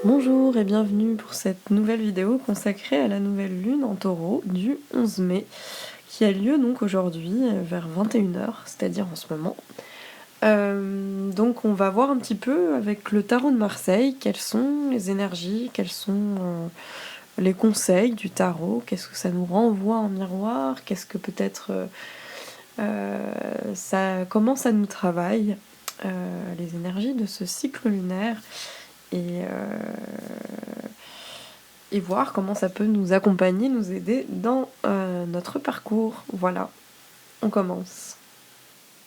Bonjour et bienvenue pour cette nouvelle vidéo consacrée à la nouvelle lune en taureau du 11 mai qui a lieu donc aujourd'hui vers 21h, c'est-à-dire en ce moment. Donc on va voir un petit peu avec le tarot de Marseille quelles sont les énergies, quels sont les conseils du tarot, qu'est-ce que ça nous renvoie en miroir, qu'est-ce que peut-être comment ça nous travaille, les énergies de ce cycle lunaire et voir comment ça peut nous accompagner, nous aider dans notre parcours. Voilà, on commence.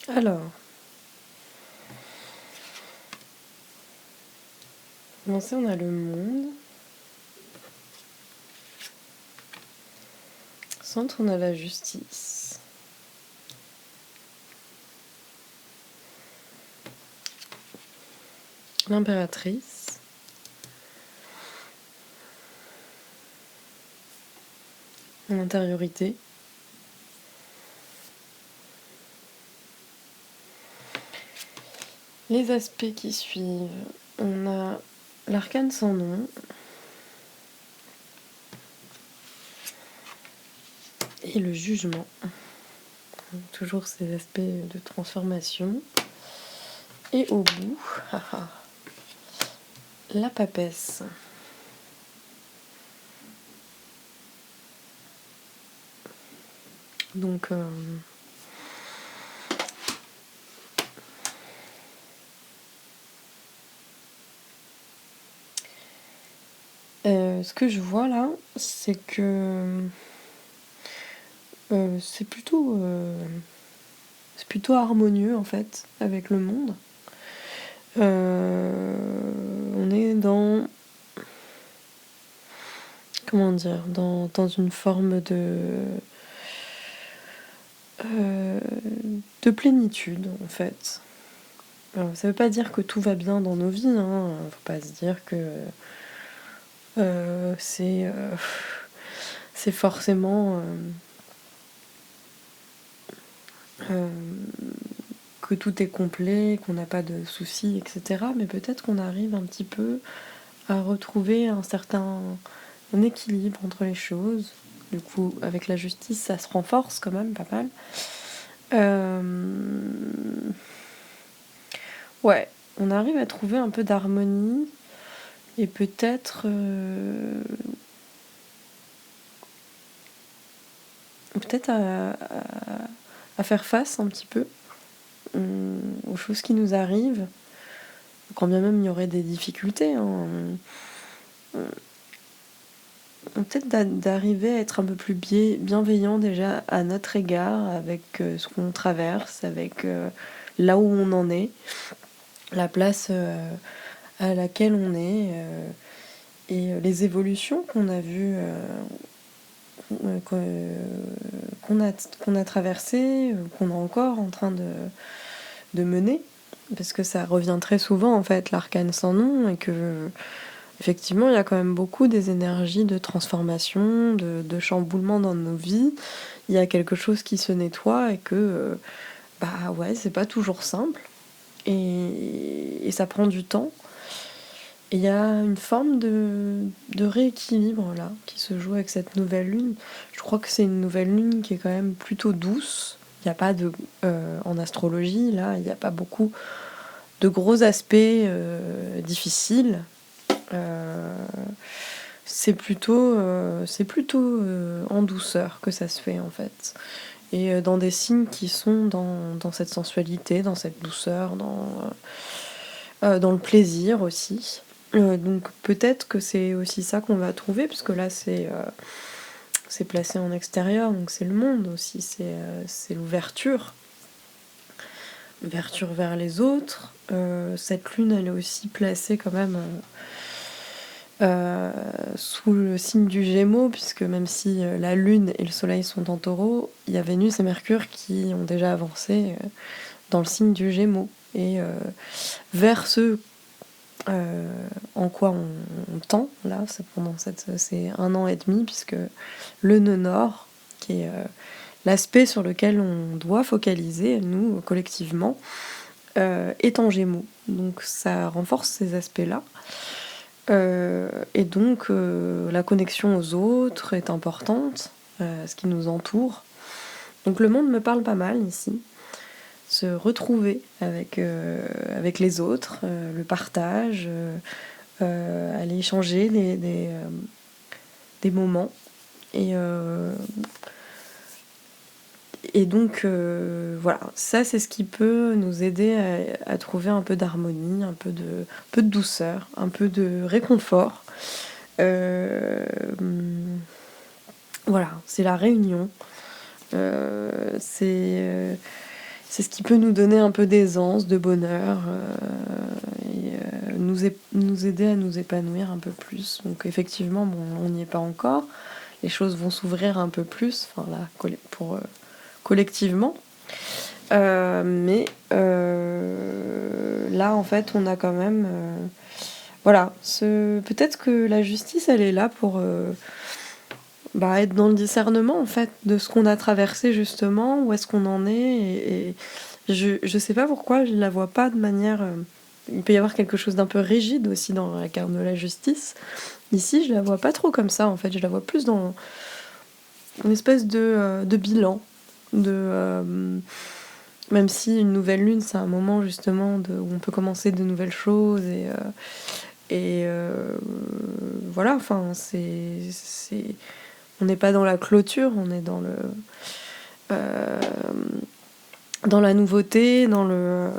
Alors, pour commencer, on a le monde. Au centre, on a la justice. L'impératrice. L'intériorité. Les aspects qui suivent, on a l'arcane sans nom. Et le jugement. Toujours ces aspects de transformation. Et au bout, la papesse. Donc, ce que je vois là, c'est que c'est plutôt harmonieux en fait avec le monde. On est dans dans une forme de plénitude en fait. Alors, ça veut pas dire que tout va bien dans nos vies, hein. Faut pas se dire que c'est forcément que tout est complet, qu'on n'a pas de soucis, etc. Mais peut-être qu'on arrive un petit peu à retrouver un équilibre entre les choses. Du coup, avec la justice, ça se renforce quand même pas mal. Ouais, on arrive à trouver un peu d'harmonie et peut-être à faire face un petit peu aux choses qui nous arrivent, quand bien même il y aurait des difficultés. Peut-être d'arriver à être un peu plus bienveillant déjà à notre égard avec ce qu'on traverse, avec là où on en est, la place à laquelle on est et les évolutions qu'on a vues, qu'on a traversées, qu'on est encore en train de mener, parce que ça revient très souvent en fait l'arcane sans nom et que effectivement il y a quand même beaucoup des énergies de transformation, de chamboulement dans nos vies. Il y a quelque chose qui se nettoie et que bah ouais, c'est pas toujours simple et ça prend du temps. Et il y a une forme de rééquilibre là qui se joue avec cette nouvelle lune. Je crois que c'est une nouvelle lune qui est quand même plutôt douce. Il n'y a pas de en astrologie là, il n'y a pas beaucoup de gros aspects difficiles. C'est plutôt en douceur que ça se fait en fait. Et dans des signes qui sont dans cette sensualité, dans cette douceur, dans le plaisir aussi. Donc peut-être que c'est aussi ça qu'on va trouver, parce que là c'est placé en extérieur, donc c'est le monde aussi, c'est l'ouverture vers les autres. Cette lune elle est aussi placée quand même sous le signe du Gémeaux, puisque même si la lune et le soleil sont en taureau, il y a Vénus et Mercure qui ont déjà avancé dans le signe du Gémeaux et vers ce en quoi on tend là, c'est 1 an et demi, puisque le nœud nord, qui est l'aspect sur lequel on doit focaliser, nous, collectivement, est en Gémeaux. Donc ça renforce ces aspects-là. Et donc la connexion aux autres est importante, ce qui nous entoure. Donc le monde me parle pas mal ici. Se retrouver avec les autres, le partage, aller échanger des moments. Et donc voilà, ça c'est ce qui peut nous aider à trouver un peu d'harmonie, un peu de douceur, un peu de réconfort. Voilà, c'est la réunion. C'est ce qui peut nous donner un peu d'aisance, de bonheur, et nous aider à nous épanouir un peu plus. Donc effectivement, bon, on n'y est pas encore. Les choses vont s'ouvrir un peu plus, enfin là, pour collectivement. Mais là, en fait, on a quand même... voilà, peut-être que la justice, elle est là pour être dans le discernement, en fait, de ce qu'on a traversé, justement, où est-ce qu'on en est. Et je sais pas pourquoi, je la vois pas de manière... il peut y avoir quelque chose d'un peu rigide aussi dans la carte de la justice. Ici, je la vois pas trop comme ça, en fait. Je la vois plus dans une espèce de bilan, même si une nouvelle lune, c'est un moment justement où on peut commencer de nouvelles choses et voilà, enfin on n'est pas dans la clôture, on est dans la nouveauté, dans le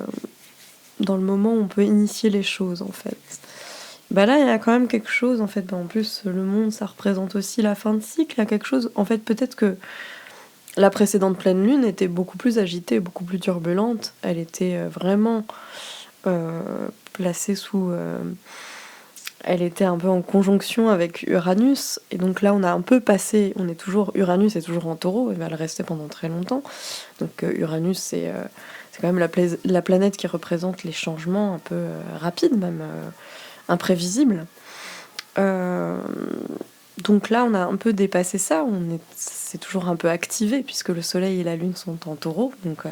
moment où on peut initier les choses en fait. Là, il y a quand même quelque chose en fait. En plus, le monde, ça représente aussi la fin de cycle. Il y a quelque chose. En fait, peut-être que la précédente pleine lune était beaucoup plus agitée, beaucoup plus turbulente. Elle était vraiment placée sous... elle était un peu en conjonction avec Uranus. Et donc là, on a un peu passé... Uranus est toujours en taureau, et va le rester pendant très longtemps. Donc Uranus, c'est quand même la planète qui représente les changements un peu rapides, même imprévisibles. Donc là, on a un peu dépassé ça. C'est toujours un peu activé puisque le Soleil et la Lune sont en Taureau, donc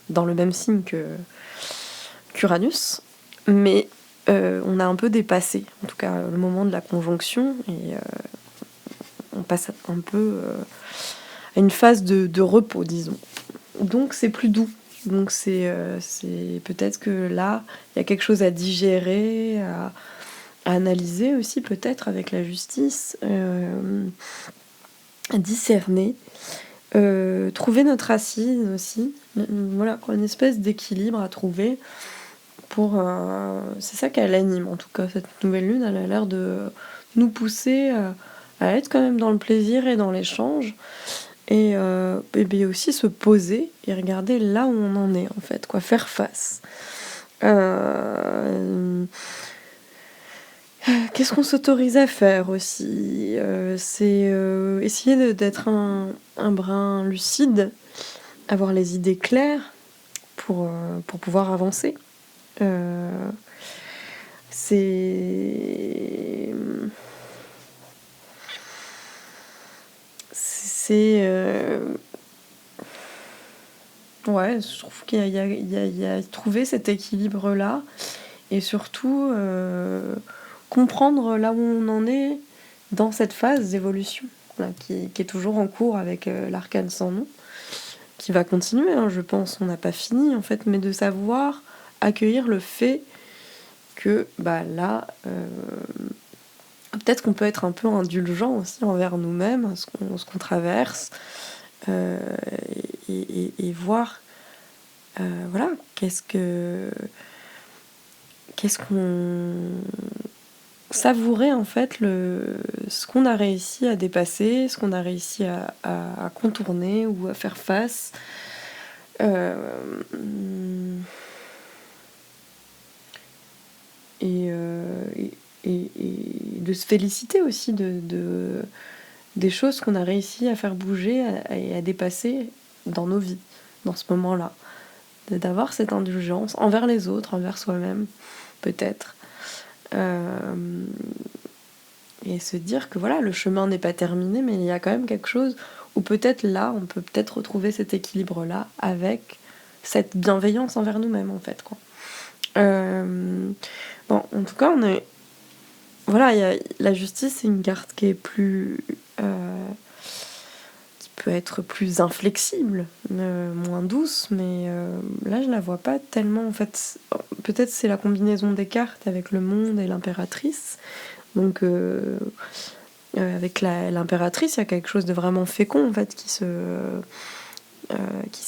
dans le même signe qu'Uranus. Mais on a un peu dépassé, en tout cas, le moment de la conjonction et on passe un peu à une phase de repos, disons. Donc c'est plus doux. Donc c'est peut-être que là, il y a quelque chose à digérer, à analyser aussi peut-être avec la justice, discerner, trouver notre assise aussi, voilà, une espèce d'équilibre à trouver pour... c'est ça qu'elle anime en tout cas, cette nouvelle lune, elle a l'air de nous pousser à être quand même dans le plaisir et dans l'échange et bien aussi se poser et regarder là où on en est en fait, quoi, faire face. Qu'est-ce qu'on s'autorise à faire aussi c'est essayer d'être un brin lucide, avoir les idées claires pour pouvoir avancer. C'est ouais, je trouve qu'il y a trouver cet équilibre là et surtout comprendre là où on en est dans cette phase d'évolution là, qui est toujours en cours avec l'arcane sans nom, qui va continuer, hein, je pense, on n'a pas fini en fait, mais de savoir accueillir le fait que là, peut-être qu'on peut être un peu indulgent aussi envers nous-mêmes, ce qu'on traverse, et voir, voilà, qu'est-ce qu'on savourer en fait ce qu'on a réussi à dépasser, ce qu'on a réussi à contourner ou à faire face. Et de se féliciter aussi des choses qu'on a réussi à faire bouger et à dépasser dans nos vies, dans ce moment-là. D'avoir cette indulgence envers les autres, envers soi-même, peut-être. Et se dire que voilà, le chemin n'est pas terminé, mais il y a quand même quelque chose où peut-être là, on peut peut-être retrouver cet équilibre-là avec cette bienveillance envers nous-mêmes, en fait, quoi. Bon, en tout cas, voilà, la justice, c'est une carte qui est plus... qui peut être plus inflexible, moins douce, mais là, je la vois pas tellement, en fait. Peut-être c'est la combinaison des cartes avec le monde et l'impératrice. Donc, avec l'impératrice, il y a quelque chose de vraiment fécond, en fait, qui se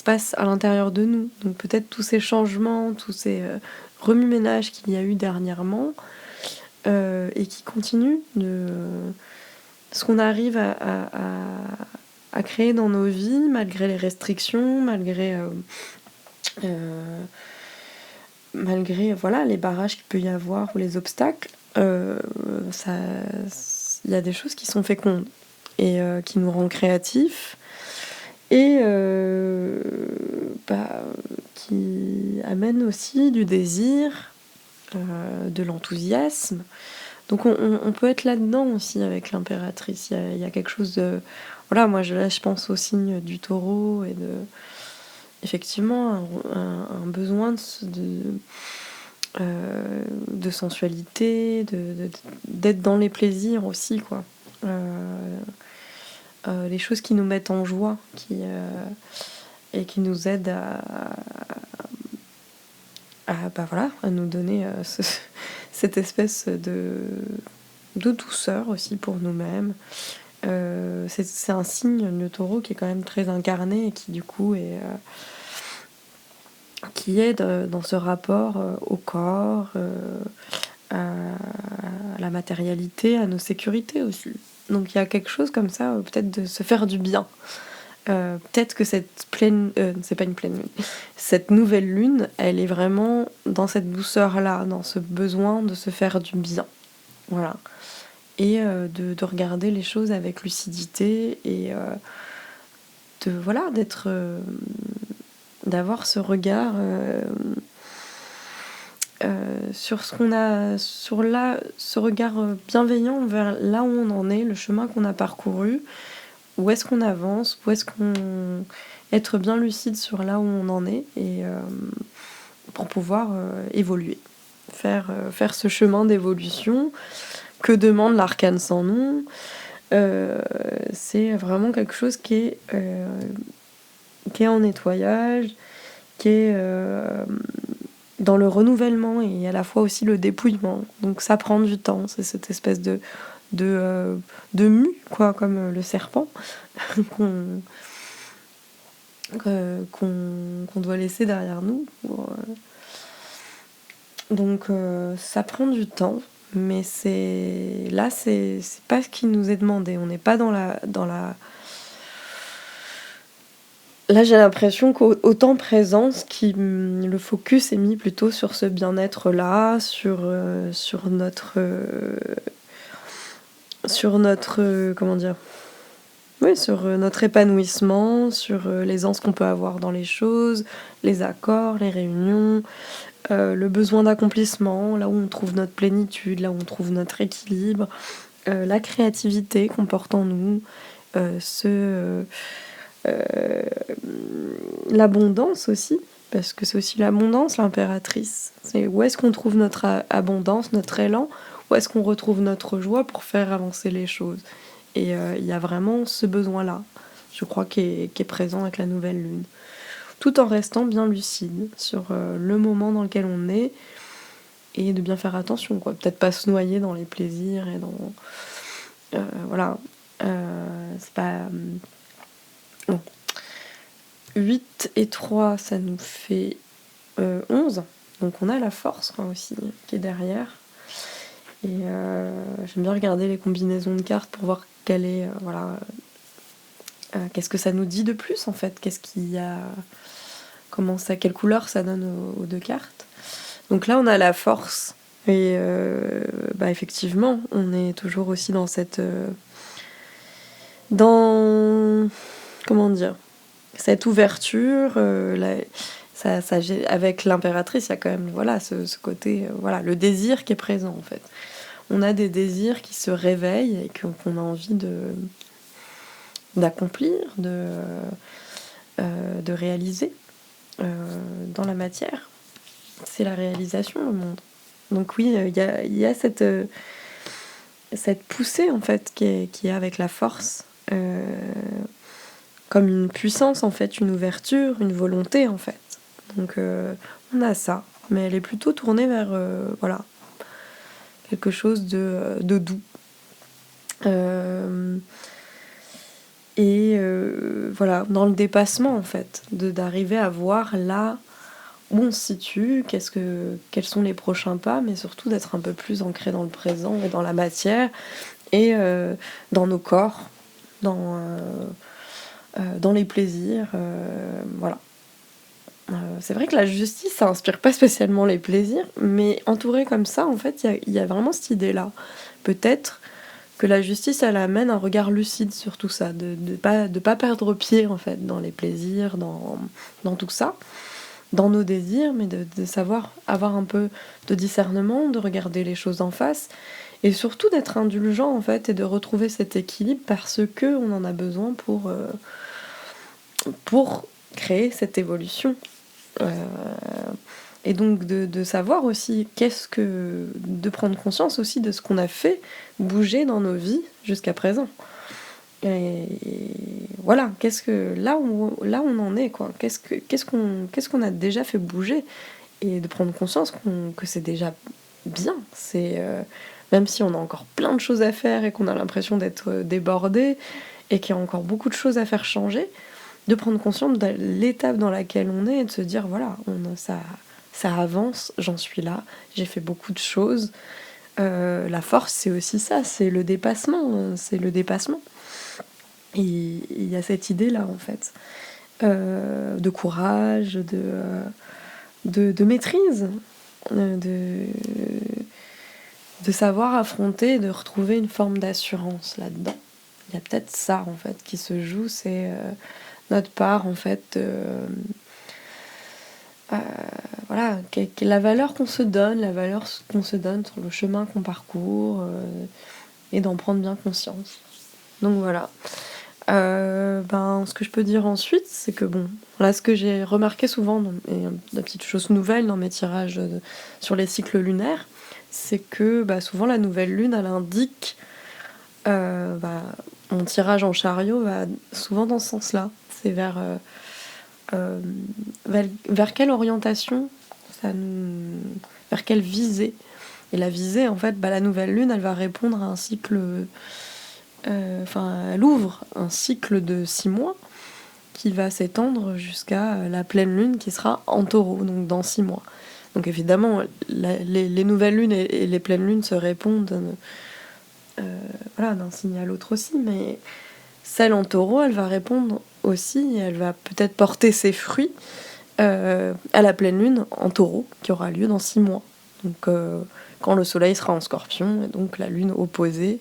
passe à l'intérieur de nous. Donc peut-être tous ces changements, tous ces remue-ménages qu'il y a eu dernièrement et qui continuent de ce qu'on arrive à créer dans nos vies malgré les restrictions, malgré voilà, les barrages qu'il peut y avoir ou les obstacles. Ça, il y a des choses qui sont fécondes et qui nous rendent créatifs et qui amène aussi du désir, de l'enthousiasme. Donc on peut être là-dedans aussi avec l'impératrice. Il y a quelque chose de... Voilà, moi là, je pense au signe du taureau et effectivement un besoin de sensualité, d'être dans les plaisirs aussi, quoi. Les choses qui nous mettent en joie, et qui nous aident voilà, à nous donner cette espèce de douceur aussi pour nous-mêmes. C'est un signe, le taureau, qui est quand même très incarné et qui du coup qui aide dans ce rapport au corps, à la matérialité, à nos sécurités aussi. Donc il y a quelque chose comme ça, peut-être de se faire du bien. Peut-être que cette c'est pas une pleine lune, cette nouvelle lune, elle est vraiment dans cette douceur-là, dans ce besoin de se faire du bien. Voilà. Et de regarder les choses avec lucidité et d'avoir ce regard sur ce qu'on a, ce regard bienveillant vers là où on en est, le chemin qu'on a parcouru, où est-ce qu'on avance, où est-ce qu'on... Être bien lucide sur là où on en est et pour pouvoir évoluer, faire ce chemin d'évolution que demande l'arcane sans nom. C'est vraiment quelque chose qui est en nettoyage, qui est dans le renouvellement et à la fois aussi le dépouillement. Donc ça prend du temps, c'est cette espèce de mue, quoi, comme le serpent qu'on doit laisser derrière nous. Donc ça prend du temps, mais c'est pas ce qui nous est demandé. On n'est pas dans la Là, j'ai l'impression qu'autant présence, le focus est mis plutôt sur ce bien-être-là, sur notre comment dire, oui, sur notre épanouissement, sur l'aisance qu'on peut avoir dans les choses, les accords, les réunions, le besoin d'accomplissement, là où on trouve notre plénitude, là où on trouve notre équilibre, la créativité qu'on porte en nous, l'abondance aussi, parce que c'est aussi l'abondance, l'impératrice. C'est où est-ce qu'on trouve notre abondance, notre élan, où est-ce qu'on retrouve notre joie pour faire avancer les choses. Et il y a vraiment ce besoin-là, je crois, qui est présent avec la nouvelle lune. Tout en restant bien lucide sur le moment dans lequel on est et de bien faire attention, quoi. Peut-être pas se noyer dans les plaisirs et dans... voilà. C'est pas... Bon. 8 et 3, ça nous fait 11. Donc on a la force, quoi, aussi, qui est derrière. Et j'aime bien regarder les combinaisons de cartes pour voir quelle est... qu'est-ce que ça nous dit de plus, en fait. Qu'est-ce qu'il y a... quelle couleur ça donne aux deux cartes. Donc là, on a la force. Et effectivement, on est toujours aussi dans cette... comment dire, cette ouverture, avec l'impératrice, il y a quand même ce côté, le désir qui est présent, en fait. On a des désirs qui se réveillent et qu'on a envie d'accomplir, de réaliser dans la matière. C'est la réalisation, le monde. Donc oui, il y a cette... cette poussée en fait qui est avec la force, comme une puissance en fait, une ouverture, une volonté en fait. Donc on a ça, mais elle est plutôt tournée vers voilà, quelque chose de doux. Et voilà, dans le dépassement en fait, d'arriver à voir là où on se situe, quels sont les prochains pas, mais surtout d'être un peu plus ancré dans le présent et dans la matière et dans nos corps, dans les plaisirs, voilà. C'est vrai que la justice, ça inspire pas spécialement les plaisirs, mais entouré comme ça, en fait, il y a vraiment cette idée-là. Peut-être que la justice, elle amène un regard lucide sur tout ça, de pas perdre pied, en fait, dans les plaisirs, dans tout ça, dans nos désirs, mais de savoir avoir un peu de discernement, de regarder les choses en face, et surtout d'être indulgent, en fait, et de retrouver cet équilibre parce que on en a besoin pour créer cette évolution. Et donc de savoir aussi de prendre conscience aussi de ce qu'on a fait bouger dans nos vies jusqu'à présent. Et voilà, là où on en est, quoi. Qu'est-ce qu'on a déjà fait bouger, et de prendre conscience que c'est déjà bien. Même si on a encore plein de choses à faire et qu'on a l'impression d'être débordé et qu'il y a encore beaucoup de choses à faire changer, de prendre conscience de l'étape dans laquelle on est et de se dire voilà, ça avance, j'en suis là, j'ai fait beaucoup de choses. La force, c'est aussi ça, c'est le dépassement, Et il y a cette idée-là, en fait, de courage, de maîtrise, de savoir affronter, de retrouver une forme d'assurance là-dedans. Il y a peut-être ça, en fait, qui se joue, c'est notre part, en fait, voilà, la valeur qu'on se donne, sur le chemin qu'on parcourt, et d'en prendre bien conscience. Donc voilà. Ce que je peux dire ensuite, c'est que bon, là, ce que j'ai remarqué souvent, et la petite chose nouvelle dans mes tirages sur les cycles lunaires, c'est que souvent la nouvelle lune, elle indique, mon tirage en chariot va souvent dans ce sens-là. C'est vers quelle orientation, vers quelle visée. Et la visée, en fait, la nouvelle lune, elle va répondre à un cycle. Elle ouvre un cycle de 6 mois qui va s'étendre jusqu'à la pleine lune qui sera en taureau, donc dans 6 mois. Donc évidemment, les nouvelles lunes et les pleines lunes se répondent d'un signe à l'autre aussi, mais celle en taureau, elle va répondre aussi, et elle va peut-être porter ses fruits à la pleine lune en taureau, qui aura lieu dans 6 mois. Donc quand le soleil sera en scorpion, et donc la lune opposée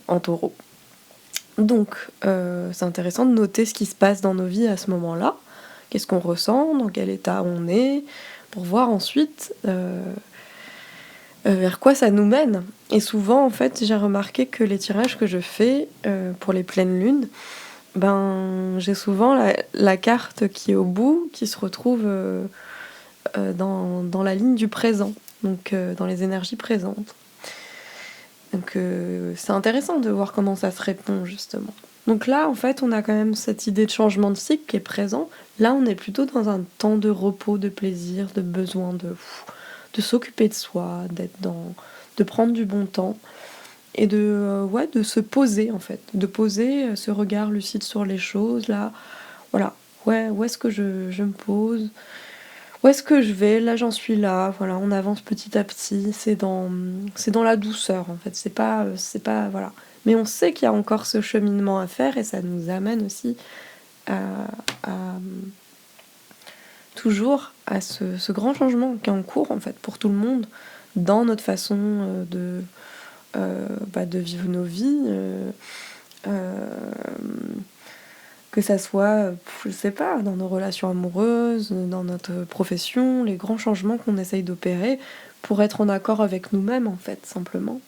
en taureau. Donc c'est intéressant de noter ce qui se passe dans nos vies à ce moment-là, qu'est-ce qu'on ressent, dans quel état on est, pour voir ensuite vers quoi ça nous mène. Et souvent, en fait, j'ai remarqué que les tirages que je fais pour les pleines lunes, j'ai souvent la carte qui est au bout, qui se retrouve dans la ligne du présent, donc dans les énergies présentes. Donc c'est intéressant de voir comment ça se répond, justement. Donc là, en fait, on a quand même cette idée de changement de cycle qui est présent. Là, on est plutôt dans un temps de repos, de plaisir, de besoin de s'occuper de soi, de prendre du bon temps et de se poser, en fait, de poser ce regard lucide sur les choses. Là, voilà, où est-ce que je me pose, où est-ce que je vais, là j'en suis là, voilà, on avance petit à petit, c'est dans la douceur, en fait, c'est pas voilà, mais on sait qu'il y a encore ce cheminement à faire, et ça nous amène aussi à toujours à ce grand changement qui est en cours, en fait, pour tout le monde, dans notre façon de vivre nos vies, que ça soit, je sais pas, dans nos relations amoureuses, dans notre profession, les grands changements qu'on essaye d'opérer pour être en accord avec nous-mêmes, en fait, simplement.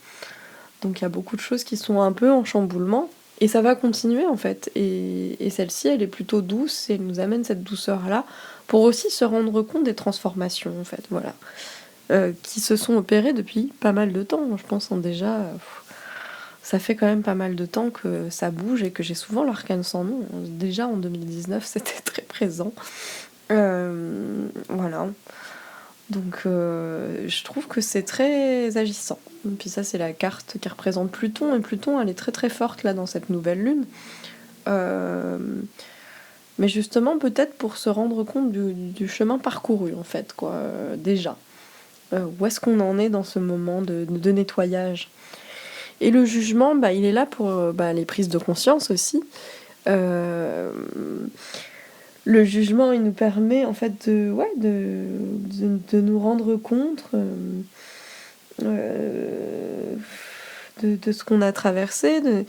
Donc il y a beaucoup de choses qui sont un peu en chamboulement, et ça va continuer, en fait. Et celle-ci, elle est plutôt douce, et elle nous amène cette douceur-là, pour aussi se rendre compte des transformations, en fait, voilà. qui se sont opérés depuis pas mal de temps. Je pense déjà, ça fait quand même pas mal de temps que ça bouge et que j'ai souvent l'arcane sans nom. Déjà en 2019, c'était très présent. Voilà. Donc je trouve que c'est très agissant. Et puis ça, c'est la carte qui représente Pluton, et Pluton, elle est très très forte là dans cette nouvelle lune. Mais justement, peut-être pour se rendre compte du chemin parcouru, en fait, quoi, déjà. Où est-ce qu'on en est dans ce moment de nettoyage? Et le jugement, bah, il est là pour les prises de conscience aussi. Euh, le jugement, il nous permet en fait de nous rendre compte de ce qu'on a traversé, de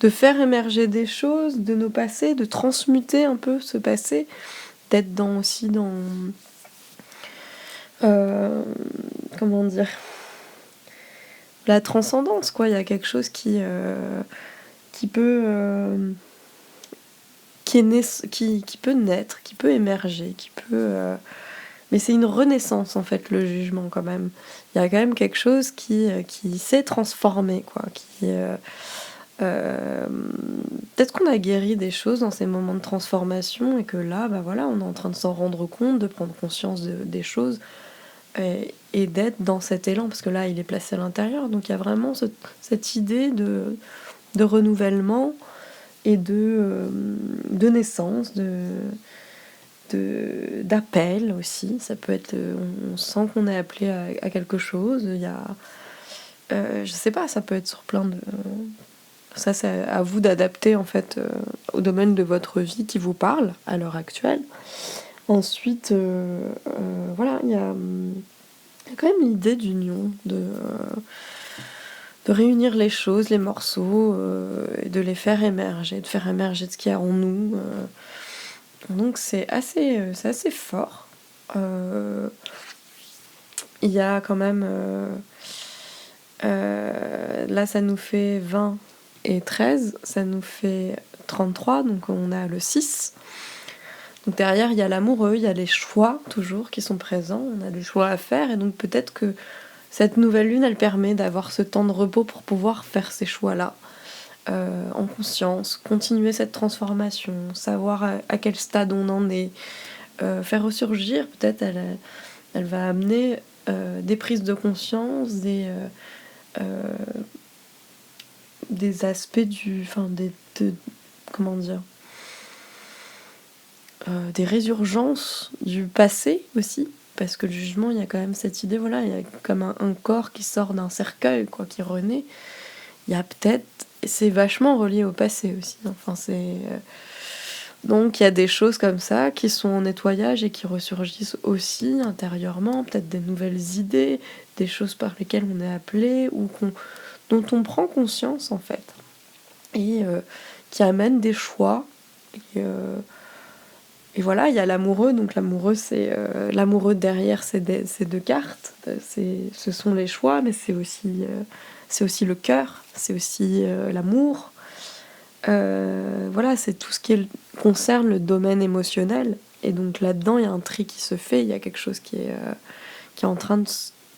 faire émerger des choses de nos passés, de transmuter un peu ce passé, d'être aussi dans comment dire, la transcendance, quoi. Il y a quelque chose qui peut qui peut naître, qui peut émerger, qui peut mais c'est une renaissance en fait, le jugement, quand même. Il y a quand même quelque chose qui s'est transformé, quoi, peut-être qu'on a guéri des choses dans ces moments de transformation, et que là, bah voilà, on est en train de s'en rendre compte, de prendre conscience des choses, et d'être dans cet élan, parce que là, il est placé à l'intérieur. Donc il y a vraiment cette idée de renouvellement et de naissance, d'appel aussi. Ça peut être, on sent qu'on est appelé à quelque chose. Il y a, je sais pas, ça peut être sur plein de... Ça, c'est à vous d'adapter en fait au domaine de votre vie qui vous parle à l'heure actuelle. Ensuite, voilà, il y a quand même l'idée d'union, de réunir les choses, les morceaux, et de les faire émerger, de faire émerger ce qu'il y a en nous. Donc c'est assez fort. Il y a quand même... là, ça nous fait 20 et 13, ça nous fait 33, donc on a le 6. Donc derrière, il y a l'amoureux, il y a les choix toujours qui sont présents, on a des choix à faire, et donc peut-être que cette nouvelle lune, elle permet d'avoir ce temps de repos pour pouvoir faire ces choix-là en conscience, continuer cette transformation, savoir à quel stade on en est, faire ressurgir, peut-être elle va amener des prises de conscience, des aspects comment dire, des résurgences du passé aussi, parce que le jugement, il y a quand même cette idée, voilà, il y a comme un corps qui sort d'un cercueil, quoi, qui renaît. Il y a peut-être, c'est vachement relié au passé aussi, enfin donc il y a des choses comme ça qui sont en nettoyage et qui ressurgissent aussi intérieurement, peut-être des nouvelles idées, des choses par lesquelles on est appelé, ou dont on prend conscience en fait, et qui amènent des choix. Et voilà, il y a l'amoureux, donc l'amoureux, l'amoureux derrière ces deux cartes, ce sont les choix, mais c'est aussi le cœur, c'est aussi l'amour. Voilà, c'est tout ce qui concerne le domaine émotionnel. Et donc là-dedans, il y a un tri qui se fait, il y a quelque chose qui est en train de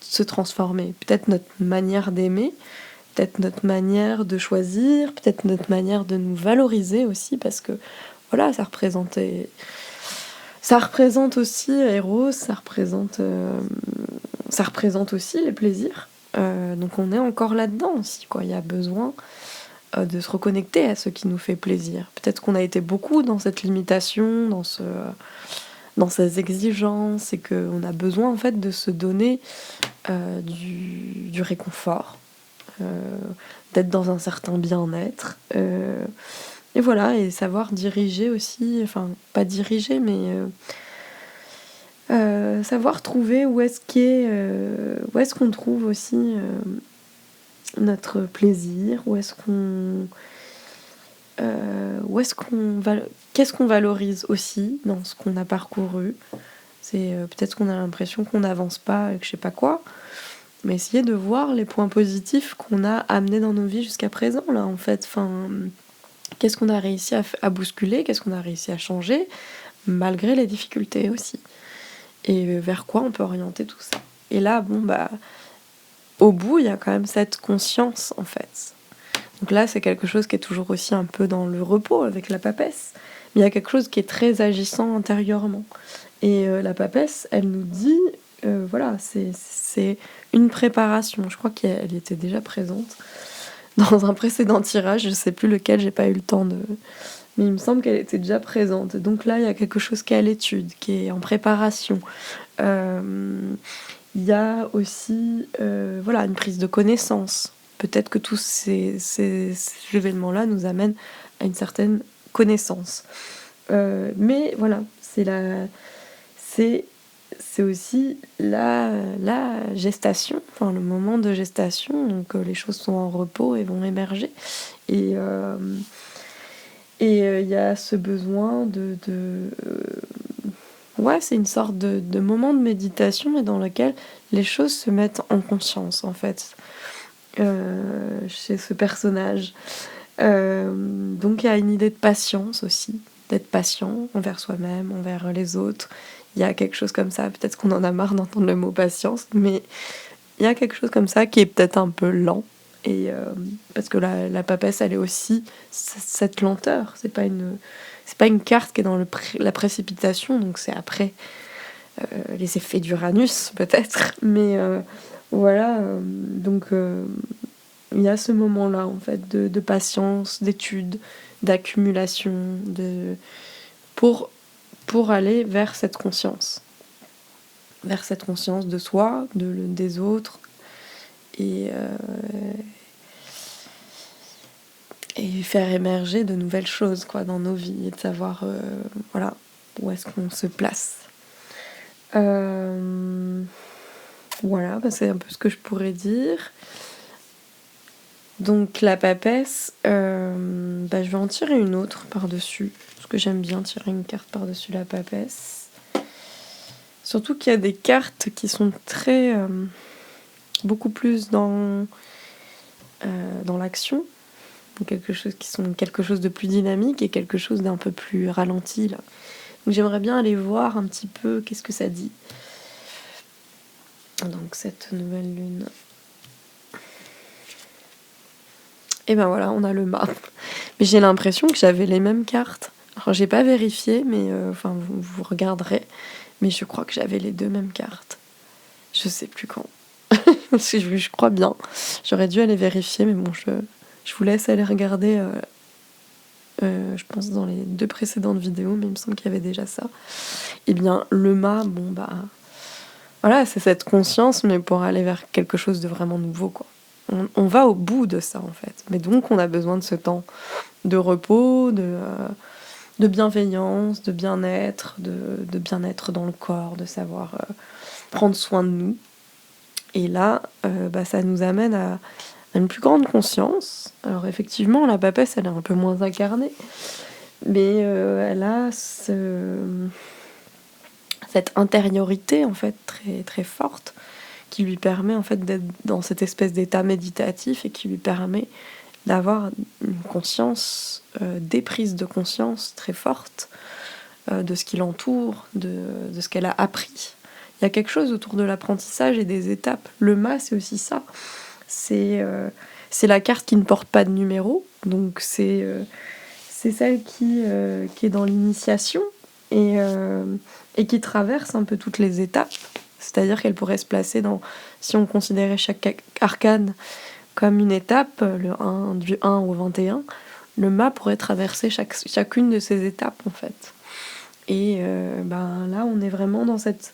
se transformer. Peut-être notre manière d'aimer, peut-être notre manière de choisir, peut-être notre manière de nous valoriser aussi, parce que voilà, ça représente aussi Eros, ça représente aussi les plaisirs. Donc on est encore là-dedans aussi, quoi. Il y a besoin de se reconnecter à ce qui nous fait plaisir. Peut-être qu'on a été beaucoup dans cette limitation, dans ces exigences, et qu'on a besoin en fait de se donner du réconfort, d'être dans un certain bien-être. Et voilà, et savoir diriger aussi, enfin pas diriger, mais savoir trouver où est-ce qu'on trouve aussi notre plaisir, qu'est-ce qu'on valorise aussi dans ce qu'on a parcouru. C'est peut-être qu'on a l'impression qu'on n'avance pas et que je sais pas quoi, mais essayer de voir les points positifs qu'on a amenés dans nos vies jusqu'à présent là, en fait. Enfin, qu'est-ce qu'on a réussi à bousculer, qu'est-ce qu'on a réussi à changer malgré les difficultés aussi, et vers quoi on peut orienter tout ça. Et là, bon, bah, au bout, il y a quand même cette conscience, en fait. Donc là, c'est quelque chose qui est toujours aussi un peu dans le repos avec la papesse, mais il y a quelque chose qui est très agissant intérieurement. Et la papesse, elle nous dit, voilà, c'est une préparation. Je crois qu'elle était déjà présente dans un précédent tirage, je sais plus lequel, j'ai pas eu le temps de... Mais il me semble qu'elle était déjà présente. Donc là, il y a quelque chose qui est à l'étude, qui est en préparation. Il y a aussi voilà, une prise de connaissance. Peut-être que tous ces événements-là nous amènent à une certaine connaissance. Mais voilà, c'est aussi la gestation, enfin le moment de gestation. Donc les choses sont en repos et vont émerger. Et il y a ce besoin ouais, c'est une sorte de moment de méditation, mais dans lequel les choses se mettent en conscience, en fait, chez ce personnage. Donc il y a une idée de patience aussi, d'être patient envers soi-même, envers les autres. Il y a quelque chose comme ça, peut-être qu'on en a marre d'entendre le mot patience, mais il y a quelque chose comme ça qui est peut-être un peu lent. Et parce que la papesse, elle est aussi cette lenteur. C'est pas une carte qui est dans la précipitation, donc c'est après les effets d'Uranus peut-être. Mais voilà, donc il y a ce moment-là en fait de patience, d'étude, d'accumulation, pour aller vers cette conscience de soi, des autres, et faire émerger de nouvelles choses quoi, dans nos vies, et de savoir voilà, où est-ce qu'on se place. Voilà, bah c'est un peu ce que je pourrais dire. Donc la papesse, bah, je vais en tirer une autre par-dessus, parce que j'aime bien tirer une carte par-dessus la papesse. Surtout qu'il y a des cartes qui sont très... beaucoup plus dans l'action, quelque chose de plus dynamique et quelque chose d'un peu plus ralenti là. Donc j'aimerais bien aller voir un petit peu qu'est-ce que ça dit. Donc cette nouvelle lune. Et ben voilà, on a le mât. Mais j'ai l'impression que j'avais les mêmes cartes. Alors j'ai pas vérifié, mais enfin vous regarderez. Mais je crois que j'avais les deux mêmes cartes. Je sais plus quand. Je crois bien. J'aurais dû aller vérifier, mais bon, je vous laisse aller regarder. Je pense dans les 2 précédentes vidéos, mais il me semble qu'il y avait déjà ça. Et bien le mât, bon bah voilà, c'est cette conscience, mais pour aller vers quelque chose de vraiment nouveau quoi. On va au bout de ça en fait, mais donc on a besoin de ce temps de repos, de bienveillance, de bien-être, de bien-être dans le corps, de savoir prendre soin de nous. Et là, bah, ça nous amène à une plus grande conscience. Alors effectivement, la papesse, elle est un peu moins incarnée, mais elle a cette intériorité en fait très très forte qui lui permet en fait d'être dans cette espèce d'état méditatif et qui lui permet d'avoir une conscience, des prises de conscience très fortes de ce qui l'entoure, de ce qu'elle a appris. Il y a quelque chose autour de l'apprentissage et des étapes. Le mât, c'est aussi ça. C'est la carte qui ne porte pas de numéro, donc c'est celle qui est dans l'initiation et qui traverse un peu toutes les étapes. C'est-à-dire qu'elle pourrait se placer si on considérait chaque arcane comme une étape, du 1 au 21, le mât pourrait traverser chacune de ces étapes en fait. Et ben là, on est vraiment dans cette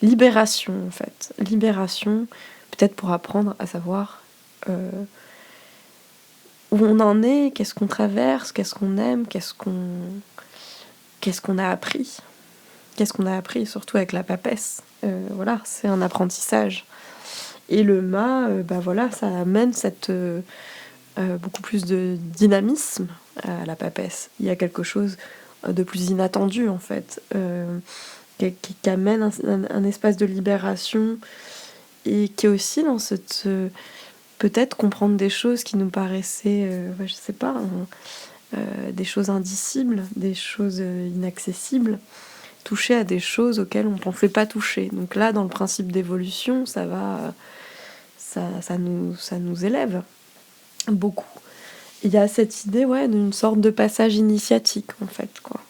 libération en fait. Libération, peut-être pour apprendre à savoir où on en est, qu'est-ce qu'on traverse, qu'est-ce qu'on aime, qu'est-ce qu'on a appris. Qu'est-ce qu'on a appris, surtout avec la papesse. Voilà, c'est un apprentissage. Et le mât, bah voilà, ça amène beaucoup plus de dynamisme à la papesse. Il y a quelque chose de plus inattendu, en fait, qui amène un espace de libération et qui est aussi dans cette... peut-être comprendre des choses qui nous paraissaient, je sais pas, des choses indicibles, des choses inaccessibles. toucher à des choses auxquelles on ne pensait pas toucher. Donc là, dans le principe d'évolution, ça nous élève beaucoup. Il y a cette idée d'une sorte de passage initiatique, en fait, quoi.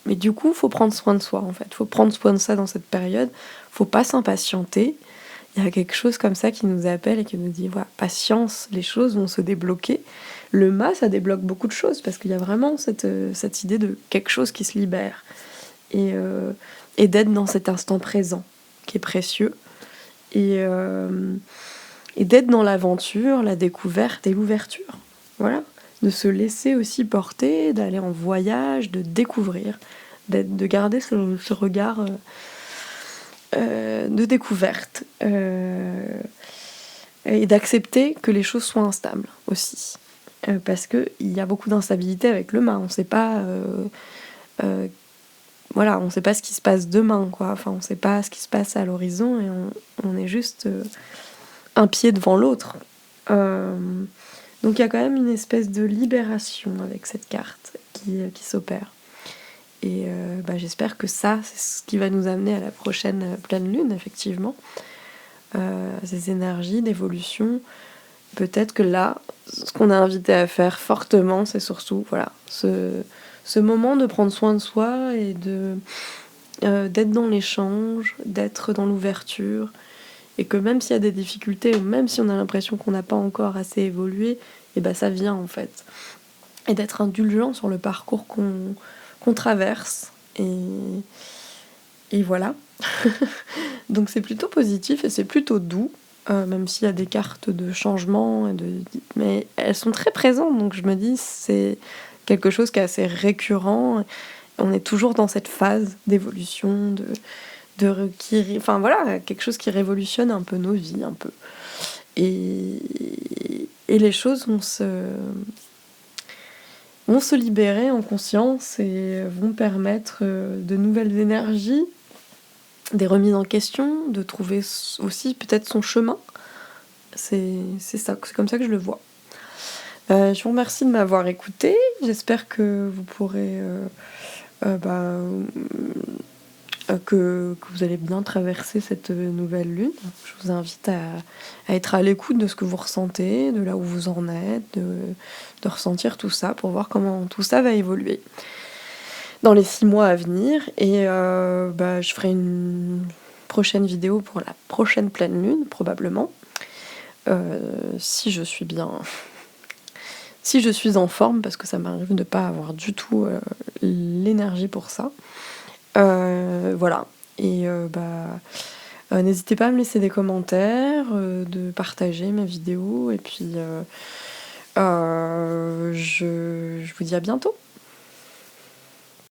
Mais du coup, il faut prendre soin de soi, en fait. Il faut prendre soin de ça dans cette période. Il ne faut pas s'impatienter. Il y a quelque chose comme ça qui nous appelle et qui nous dit, voilà, patience, les choses vont se débloquer. Le mât, ça débloque beaucoup de choses, parce qu'il y a vraiment cette idée de quelque chose qui se libère. Et d'être dans cet instant présent, qui est précieux. Et d'être dans l'aventure, la découverte et l'ouverture. Voilà, de se laisser aussi porter, d'aller en voyage, de découvrir, de garder ce regard de découverte et d'accepter que les choses soient instables aussi. Parce qu'il y a beaucoup d'instabilité avec le mât, on ne sait pas... on ne sait pas ce qui se passe demain, quoi. Enfin, on ne sait pas ce qui se passe à l'horizon et on est juste un pied devant l'autre. Donc il y a quand même une espèce de libération avec cette carte qui s'opère. Et j'espère que ça, c'est ce qui va nous amener à la prochaine pleine lune, effectivement. Ces énergies d'évolution. Peut-être que là, ce qu'on est invité à faire fortement, c'est surtout ce moment de prendre soin de soi et d'être dans l'échange, d'être dans l'ouverture. Et que même s'il y a des difficultés, ou même si on a l'impression qu'on n'a pas encore assez évolué, et ça vient en fait. Et d'être indulgent sur le parcours qu'on traverse. Et voilà. Donc c'est plutôt positif et c'est plutôt doux, même s'il y a des cartes de changement, mais elles sont très présentes, donc je me dis c'est quelque chose qui est assez récurrent. On est toujours dans cette phase d'évolution, quelque chose qui révolutionne un peu nos vies, un peu. Et les choses vont se libérer en conscience et vont permettre de nouvelles énergies, des remises en question, de trouver aussi peut-être son chemin. C'est comme ça que je le vois. Je vous remercie de m'avoir écouté. J'espère que vous pourrez... que vous allez bien traverser cette nouvelle lune. Je vous invite à être à l'écoute de ce que vous ressentez, de là où vous en êtes, de ressentir tout ça pour voir comment tout ça va évoluer dans les 6 mois à venir. Et je ferai une prochaine vidéo pour la prochaine pleine lune, probablement. Si je suis en forme, parce que ça m'arrive de ne pas avoir du tout l'énergie pour ça. Voilà. Et n'hésitez pas à me laisser des commentaires, de partager mes vidéos. Et puis je vous dis à bientôt.